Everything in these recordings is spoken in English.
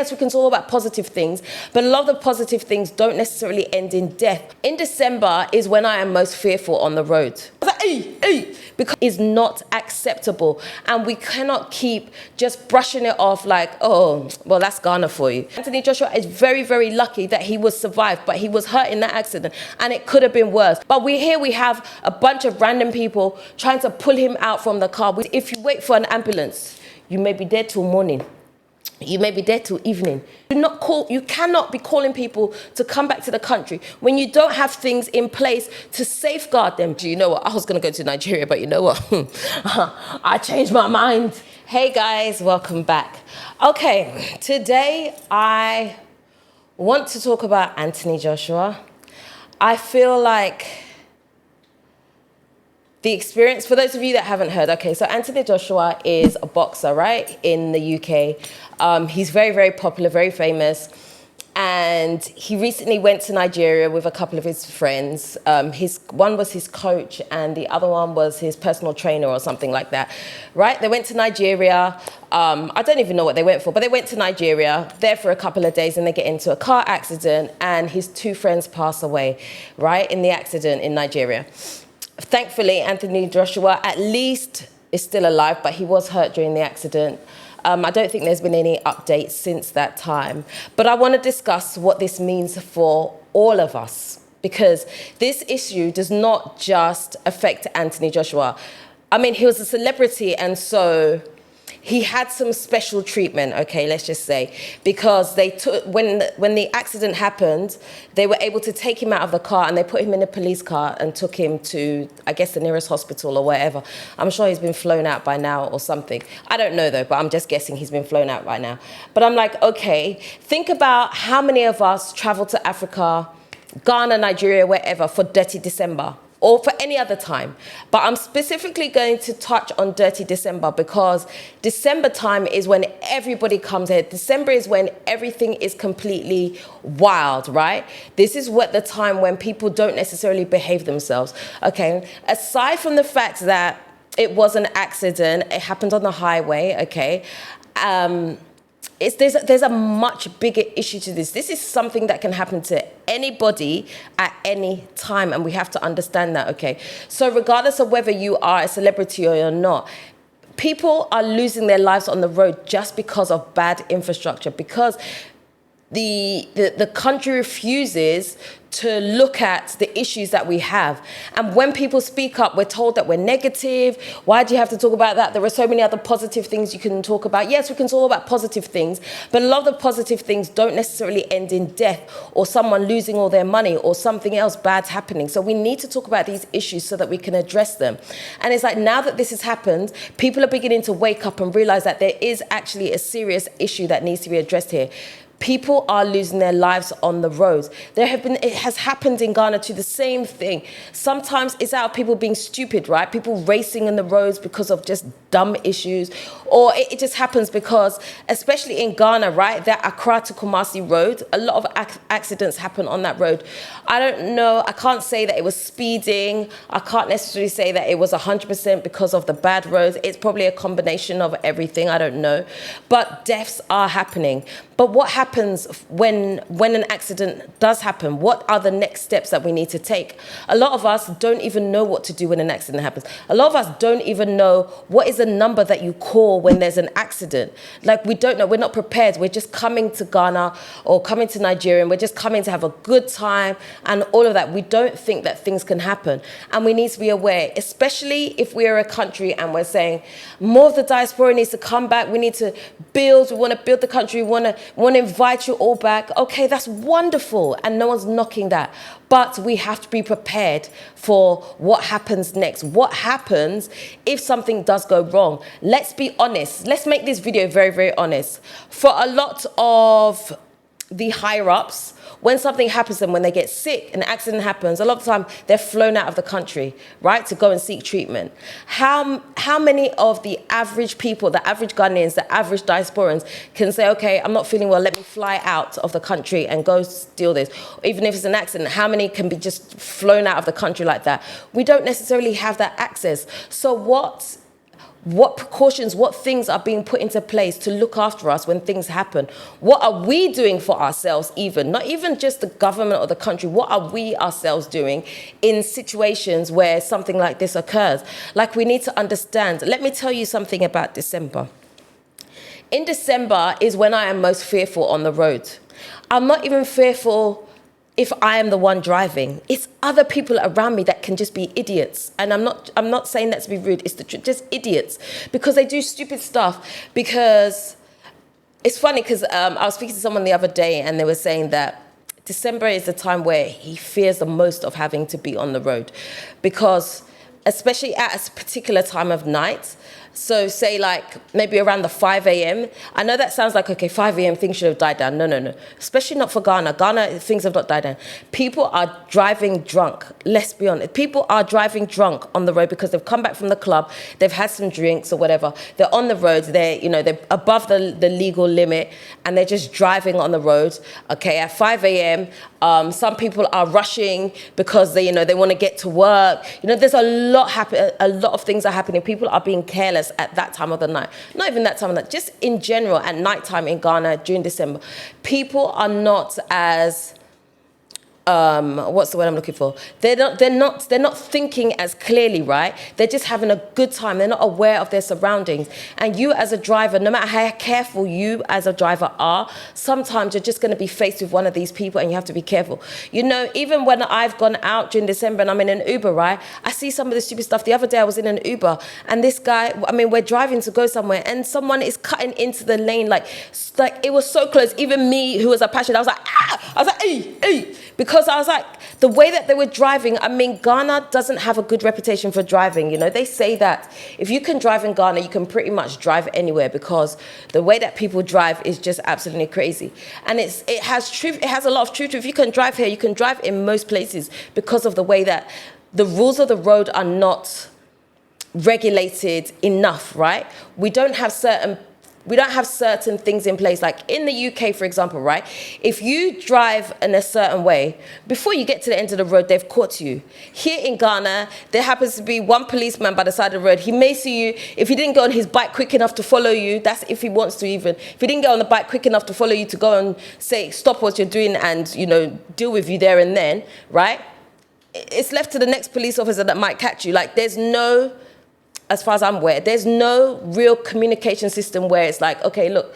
Yes, we can talk about positive things, but a lot of the positive things don't necessarily end in death. In December is when I am most fearful on the road. I was like, hey, because it's not acceptable. And we cannot keep just brushing it off like, oh, well, that's Ghana for you. Anthony Joshua is very, very lucky that he was survived, but he was hurt in that accident and it could have been worse. But we have a bunch of random people trying to pull him out from the car. If you wait for an ambulance, you may be dead till morning. You may be there till evening. You cannot be calling people to come back to the country when you don't have things in place to safeguard them. Do you know what? I was going to go to Nigeria, but you know what? I changed my mind. Hey guys, welcome back. Okay, today I want to talk about Anthony Joshua. I feel like the experience, for those of you that haven't heard, okay, so Anthony Joshua is a boxer, right, in the UK. He's very, very popular, very famous. And he recently went to Nigeria with a couple of his friends. One was his coach and the other one was his personal trainer or something like that, right? They went to Nigeria. I don't even know what they went for, but they went to Nigeria, there for a couple of days, and they get into a car accident and his two friends pass away, right, in the accident in Nigeria. Thankfully, Anthony Joshua at least is still alive, but he was hurt during the accident. I don't think there's been any updates since that time. But I want to discuss what this means for all of us, because this issue does not just affect Anthony Joshua. I mean, he was a celebrity, and so he had some special treatment, okay, let's just say, because they took, when the accident happened, they were able to take him out of the car and they put him in a police car and took him to, I guess, the nearest hospital or whatever. I'm sure he's been flown out by now or something. I don't know though, but I'm just guessing he's been flown out by now. But I'm like, okay, think about how many of us travel to Africa, Ghana, Nigeria, wherever, for Dirty December, or for any other time. But I'm specifically going to touch on Dirty December because December time is when everybody comes here. December is when everything is completely wild, right? This is what the time when people don't necessarily behave themselves, okay? Aside from the fact that it was an accident, it happened on the highway, okay? There's a much bigger issue to this. This is something that can happen to anybody at any time, and we have to understand that, okay? So regardless of whether you are a celebrity or you're not, people are losing their lives on the road just because of bad infrastructure, because the country refuses to look at the issues that we have. And when people speak up, we're told that we're negative. Why do you have to talk about that? There are so many other positive things you can talk about. Yes, we can talk about positive things, but a lot of the positive things don't necessarily end in death or someone losing all their money or something else bad's happening. So we need to talk about these issues so that we can address them. And it's like, now that this has happened, people are beginning to wake up and realize that there is actually a serious issue that needs to be addressed here. People are losing their lives on the roads. It has happened in Ghana too, the same thing. Sometimes it's out of people being stupid, right? People racing in the roads because of just dumb issues. Or it just happens because, especially in Ghana, right, that Accra to Kumasi road, a lot of accidents happen on that road. I don't know, I can't say that it was speeding. I can't necessarily say that it was 100% because of the bad roads. It's probably a combination of everything, I don't know. But deaths are happening. But what happens when an accident does happen? What are the next steps that we need to take? A lot of us don't even know what to do when an accident happens. A lot of us don't even know what is the number that you call when there's an accident. Like, we don't know, we're not prepared. We're just coming to Ghana or coming to Nigeria and we're just coming to have a good time and all of that. We don't think that things can happen. And we need to be aware, especially if we are a country and we're saying more of the diaspora needs to come back. We need to build, we want to build the country, we want to invite you all back. Okay, that's wonderful, and no one's knocking that. But we have to be prepared for what happens next. What happens if something does go wrong? Let's be honest. Let's make this video very, very honest. For a lot of the higher-ups, when something happens to them, when they get sick, an accident happens, a lot of the time they're flown out of the country, right, to go and seek treatment. How many of the average people, the average Ghanaians, the average diasporans can say, okay, I'm not feeling well, let me fly out of the country and go deal this? Even if it's an accident, how many can be just flown out of the country like that? We don't necessarily have that access. So What precautions, what things are being put into place to look after us when things happen? What are we doing for ourselves even? Not even just the government or the country. What are we ourselves doing in situations where something like this occurs? Like, we need to understand. Let me tell you something about December. In December is when I am most fearful on the road. I'm not even fearful if I am the one driving. It's other people around me that can just be idiots. And I'm not saying that to be rude. It's the truth, just idiots. Because they do stupid stuff. Because it's funny, because I was speaking to someone the other day and they were saying that December is the time where he fears the most of having to be on the road. Because especially at a particular time of night, so say like maybe around the 5 a.m. I know that sounds like, okay, 5 a.m. things should have died down. No. Especially not for Ghana. Ghana, things have not died down. People are driving drunk. Let's be honest. People are driving drunk on the road because they've come back from the club. They've had some drinks or whatever. They're on the road. They're above the legal limit and they're just driving on the road. Okay, at 5 a.m. Some people are rushing because they want to get to work. There's a lot of things are happening. People are being careless at that time of the night. Not even that time of the night, just in general at nighttime in Ghana during December. People are not as what's the word I'm looking for? They're not thinking as clearly, right? They're just having a good time. They're not aware of their surroundings. And you as a driver, no matter how careful you as a driver are, sometimes you're just going to be faced with one of these people and you have to be careful. Even when I've gone out during December and I'm in an Uber, right? I see some of the stupid stuff. The other day I was in an Uber and this guy, we're driving to go somewhere and someone is cutting into the lane like it was so close. Even me, who was a passion, I was like, ah! I was like, hey! Because I was like, the way that they were driving, Ghana doesn't have a good reputation for driving. They say that if you can drive in Ghana, you can pretty much drive anywhere because the way that people drive is just absolutely crazy. And it has truth. It has a lot of truth. If you can drive here, you can drive in most places because of the way that the rules of the road are not regulated enough, right? We don't have certain things in place. Like in the UK, for example, right? If you drive in a certain way, before you get to the end of the road, they've caught you. Here in Ghana, there happens to be one policeman by the side of the road. He may see you. If he didn't go on his bike quick enough to follow you, that's if he wants to even. If he didn't get on the bike quick enough to follow you to go and say, stop what you're doing and, deal with you there and then, right? It's left to the next police officer that might catch you. Like as far as I'm aware, there's no real communication system where it's like, okay, look,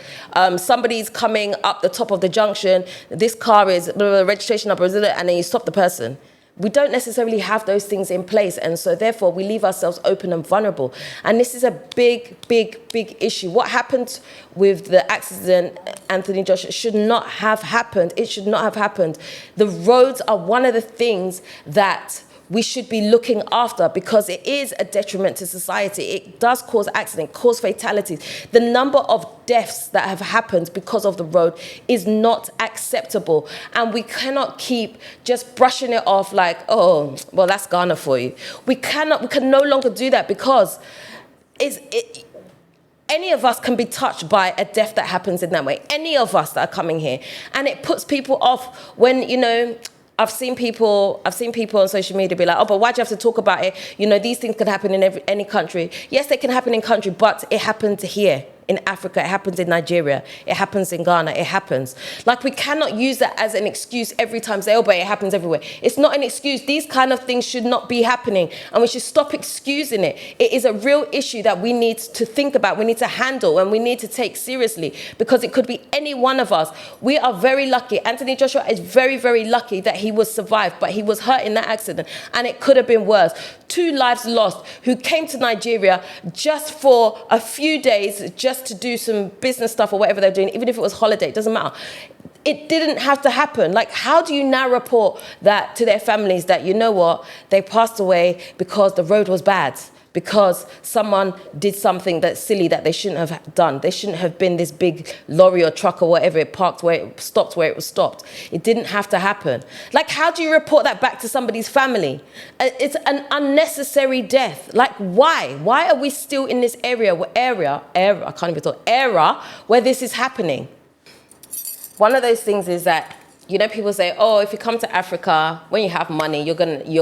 somebody's coming up the top of the junction, this car is registration number, and then you stop the person. We don't necessarily have those things in place, and so therefore we leave ourselves open and vulnerable. And this is a big, big, big issue. What happened with the accident, Anthony Joshua, should not have happened. It should not have happened. The roads are one of the things that we should be looking after because it is a detriment to society. It does cause accidents, cause fatalities. The number of deaths that have happened because of the road is not acceptable. And we cannot keep just brushing it off like, oh, well, that's Ghana for you. We can no longer do that because any of us can be touched by a death that happens in that way. Any of us that are coming here. And it puts people off when, I've seen people on social media be like, oh, but why do you have to talk about it? These things could happen in any country. Yes, they can happen in country, but it happened here. In Africa, it happens in Nigeria, it happens in Ghana, it happens. Like, we cannot use that as an excuse every time, say, oh, but it happens everywhere. It's not an excuse. These kind of things should not be happening, and we should stop excusing it. It is a real issue that we need to think about, we need to handle, and we need to take seriously, because it could be any one of us. We are very lucky. Anthony Joshua is very, very lucky that he was survived, but he was hurt in that accident, and it could have been worse. 2 lives lost who came to Nigeria just for a few days, just to do some business stuff or whatever they're doing, even if it was holiday, it doesn't matter. It didn't have to happen. Like, how do you now report that to their families that, they passed away because the road was bad, because someone did something that's silly that they shouldn't have done. They shouldn't have been this big lorry or truck or whatever, it parked where it stopped where it was stopped. It didn't have to happen. Like, how do you report that back to somebody's family? It's an unnecessary death. Like, why? Why are we still in this era where this is happening? One of those things is that You know, people say, oh, if you come to Africa, when you have money, you're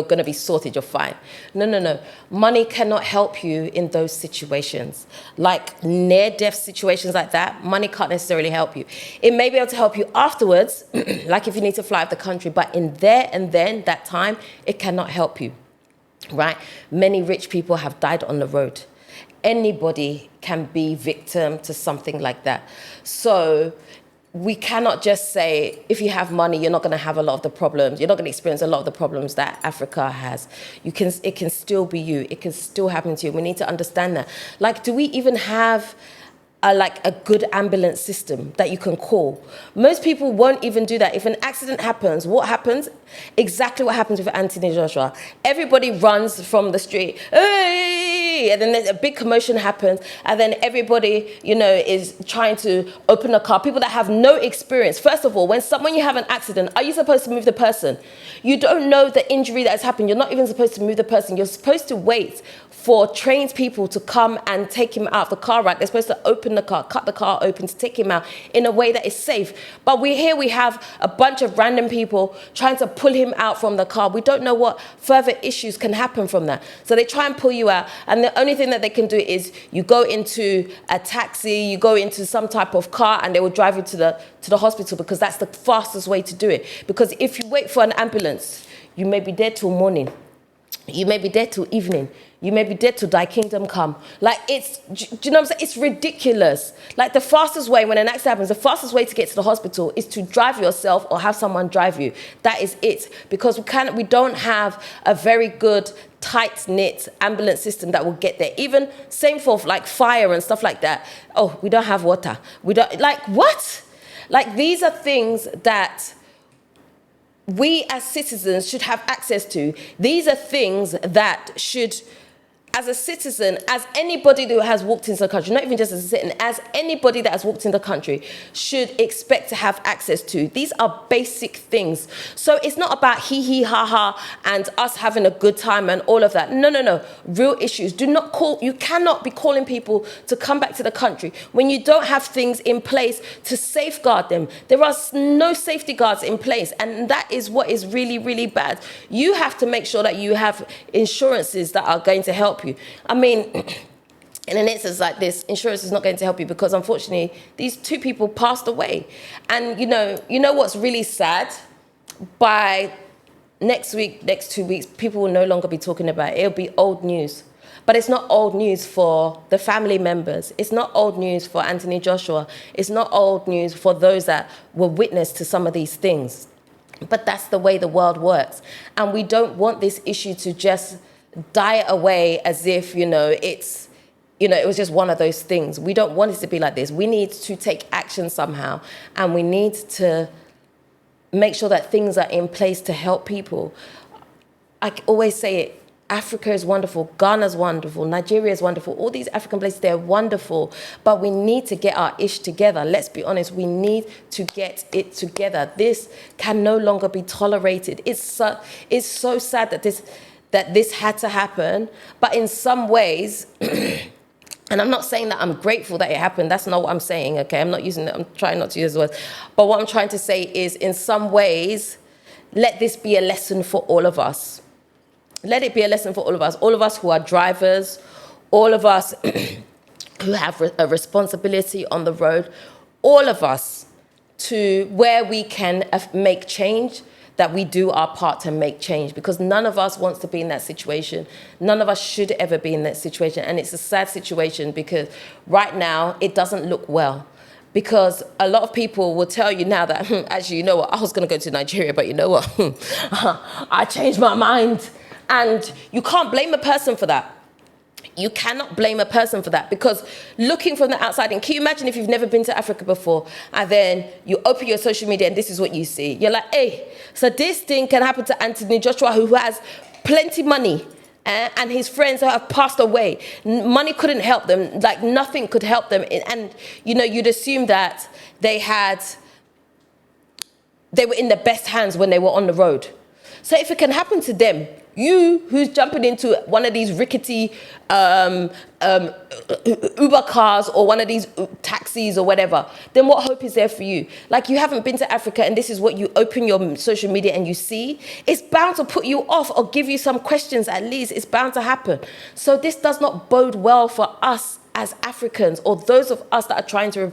gonna be sorted, you're fine. No, no, no. Money cannot help you in those situations. Like near-death situations like that, money can't necessarily help you. It may be able to help you afterwards, like if you need to fly out of the country, but in there and then, that time, it cannot help you, right? Many rich people have died on the road. Anybody can be victim to something like that. So we cannot just say, if you have money, you're not going to have a lot of the problems. You're not going to experience a lot of the problems that Africa has. It can still be you. It can still happen to you. We need to understand that. Like, do we even have a good ambulance system that you can call? Most people won't even do that. If an accident happens, what happens? Exactly what happens with Anthony Joshua. Everybody runs from the street. Hey! And then a big commotion happens, and then everybody, you know, is trying to open a car. People that have no experience. First of all, when you have an accident, are you supposed to move the person? You don't know the injury that has happened. You're not even supposed to move the person. You're supposed to wait for trained people to come and take him out of the car, right? They're supposed to open the car, cut the car open to take him out in a way that is safe. But we have a bunch of random people trying to pull him out from the car. We don't know what further issues can happen from that. So they try and pull you out, and the only thing that they can do is you go into a taxi, you go into some type of car, and they will drive you to the hospital, because that's the fastest way to do it. Because if you wait for an ambulance, you may be dead till morning. You may be dead till evening. You may be dead till thy kingdom come. Like, do you know what I'm saying? It's ridiculous. Like, the fastest way, when an accident happens, the fastest way to get to the hospital is to drive yourself or have someone drive you. That is it. Because we don't have a very good, tight-knit ambulance system that will get there. Even same for like fire and stuff like that. Oh, we don't have water. We don't, like, what? Like, these are things that we as citizens should have access to. These are things that should, as a citizen, as anybody who has walked into the country, not even just as a citizen, as anybody that has walked in the country should expect to have access to. These are basic things. So it's not about hee ha ha and us having a good time and all of that. No, no, no. Real issues. You cannot be calling people to come back to the country when you don't have things in place to safeguard them. There are no safety guards in place, and that is what is really, really bad. You have to make sure that you have insurances that are going to help you. I mean, in an instance like this, insurance is not going to help you, because unfortunately these two people passed away. And you know what's really sad? By next 2 weeks, people will no longer be talking about it. It'll be old news. But it's not old news for the family members. It's not old news for Anthony Joshua. It's not old news for those that were witness to some of these things. But that's the way the world works. And we don't want this issue to just die away as if, it was just one of those things. We don't want it to be like this. We need to take action somehow, and we need to make sure that things are in place to help people. I always say it, Africa is wonderful, Ghana's wonderful, Nigeria is wonderful, all these African places, they're wonderful, but we need to get our ish together. Let's be honest, we need to get it together. This can no longer be tolerated. It's so sad that this had to happen, but in some ways, and I'm not saying that I'm grateful that it happened, that's not what I'm saying, okay? I'm trying not to use words, but what I'm trying to say is, in some ways, let this be a lesson for all of us. Let it be a lesson for all of us who are drivers, all of us who have a responsibility on the road, all of us, to where we can make change, that we do our part to make change, because none of us wants to be in that situation. None of us should ever be in that situation. And it's a sad situation, because right now it doesn't look well. Because a lot of people will tell you now that, actually, you know what, I was going to go to Nigeria, but you know what, I changed my mind. And you can't blame a person for that. You cannot blame a person for that, because looking from the outside, and can you imagine if you've never been to Africa before, and then you open your social media and this is what you see. You're like, hey, so this thing can happen to Anthony Joshua, who has plenty money, and his friends who have passed away. Money couldn't help them, like nothing could help them. And you'd assume that they were in the best hands when they were on the road. So if it can happen to them, you who's jumping into one of these rickety Uber cars or one of these taxis or whatever, then what hope is there for you? Like, you haven't been to Africa and this is what you open your social media and you see. It's bound to put you off or give you some questions at least. It's bound to happen. So this does not bode well for us as Africans, or those of us that are trying to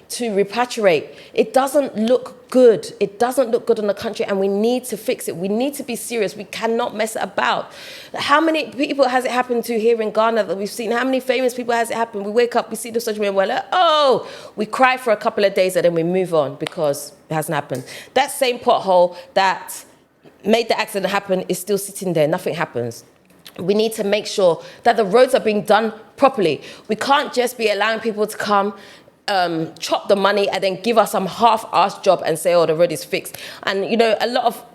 repatriate. It doesn't look good. It doesn't look good in the country, and we need to fix it. We need to be serious. We cannot mess it about. How many people has it happened to here in Ghana that we've seen? How many famous people has it happened? We wake up, we see the social media, we're like, oh, we cry for a couple of days and then we move on because it hasn't happened. That same pothole that made the accident happen is still sitting there. Nothing happens. We need to make sure that the roads are being done properly. We can't just be allowing people to come, chop the money and then give us some half-assed job and say, oh, the road is fixed. And, you know,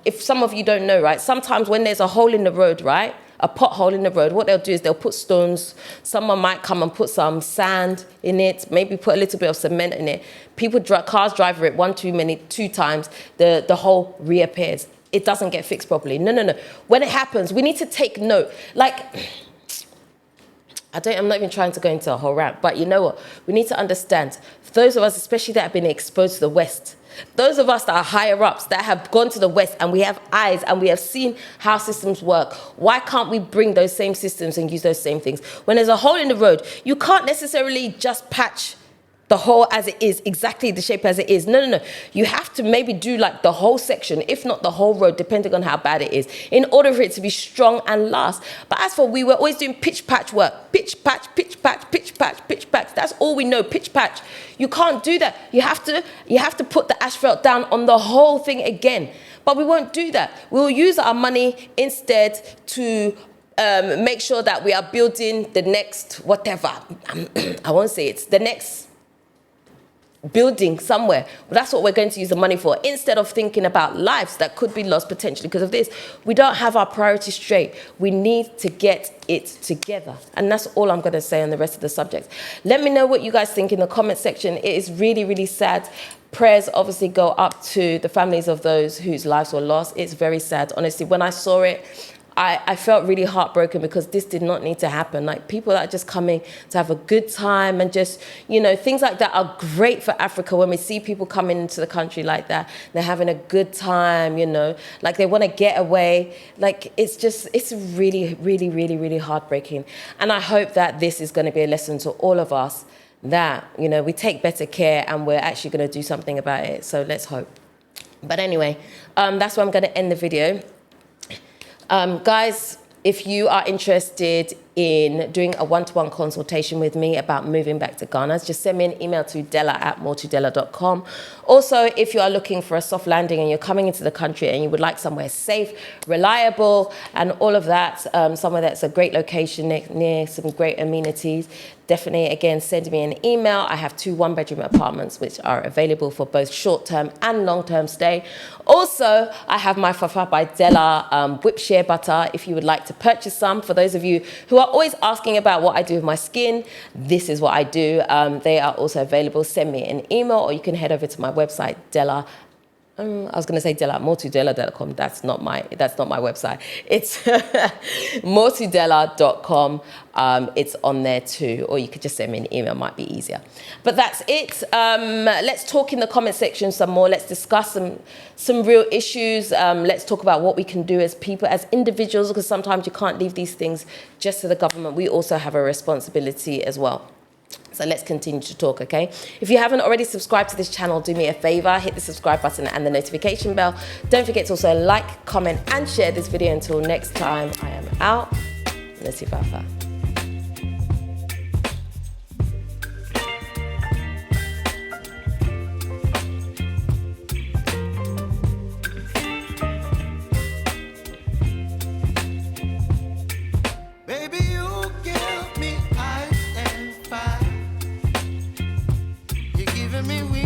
if some of you don't know, right, sometimes when there's a hole in the road, right, a pothole in the road, what they'll do is they'll put stones. Someone might come and put some sand in it, maybe put a little bit of cement in it. Cars drive it two times, the hole reappears. It doesn't get fixed properly. No. When it happens, we need to take note. Like, I'm not even trying to go into a whole rant, but you know what? We need to understand, for those of us, especially that have been exposed to the West, those of us that are higher ups, that have gone to the West and we have eyes and we have seen how systems work, why can't we bring those same systems and use those same things? When there's a hole in the road, you can't necessarily just patch the hole as it is, exactly the shape as it is. No. You have to maybe do like the whole section, if not the whole road, depending on how bad it is, in order for it to be strong and last. But as for we were always doing pitch patch work. Pitch patch, pitch patch, pitch patch, pitch patch. That's all we know, pitch patch. You can't do that. You have to put the asphalt down on the whole thing again. But we won't do that. We'll use our money instead to make sure that we are building the next whatever. I won't say it's the next building somewhere. But that's what we're going to use the money for, instead of thinking about lives that could be lost potentially because of this. We don't have our priorities straight. We need to get it together. And that's all I'm going to say on the rest of the subjects. Let me know what you guys think in the comment section. It is really, really sad. Prayers obviously go up to the families of those whose lives were lost. It's very sad. Honestly, when I saw it, I felt really heartbroken because this did not need to happen. Like, people that are just coming to have a good time and just, you know, things like that are great for Africa. When we see people coming into the country like that, they're having a good time, you know, like they want to get away. Like, it's really, really, really, really heartbreaking. And I hope that this is going to be a lesson to all of us that, you know, we take better care and we're actually going to do something about it. So let's hope. But anyway, that's where I'm going to end the video. Guys, if you are interested in doing a one-to-one consultation with me about moving back to Ghana, just send me an email to dela@moretodela.com. Also, if you are looking for a soft landing and you're coming into the country and you would like somewhere safe, reliable, and all of that, somewhere that's a great location near some great amenities, definitely, again, send me an email. I have 2 one-bedroom apartments which are available for both short-term and long-term stay. Also, I have my Fafa by Dela whip shea butter if you would like to purchase some. For those of you who are always asking about what I do with my skin, this is what I do. They are also available. Send me an email, or you can head over to my website, Dela. I was going to say Dela, moretodela.com. That's not my website. It's moretodela.com. It's on there too, or you could just send me an email, might be easier. But that's it. Let's talk in the comment section some more. Let's discuss some real issues. Let's talk about what we can do as people, as individuals, because sometimes you can't leave these things just to the government. We also have a responsibility as well. So let's continue to talk, okay? If you haven't already subscribed to this channel, do me a favor, hit the subscribe button and the notification bell. Don't forget to also like, comment, and share this video. Until next time, I am out. Let's see Fafa.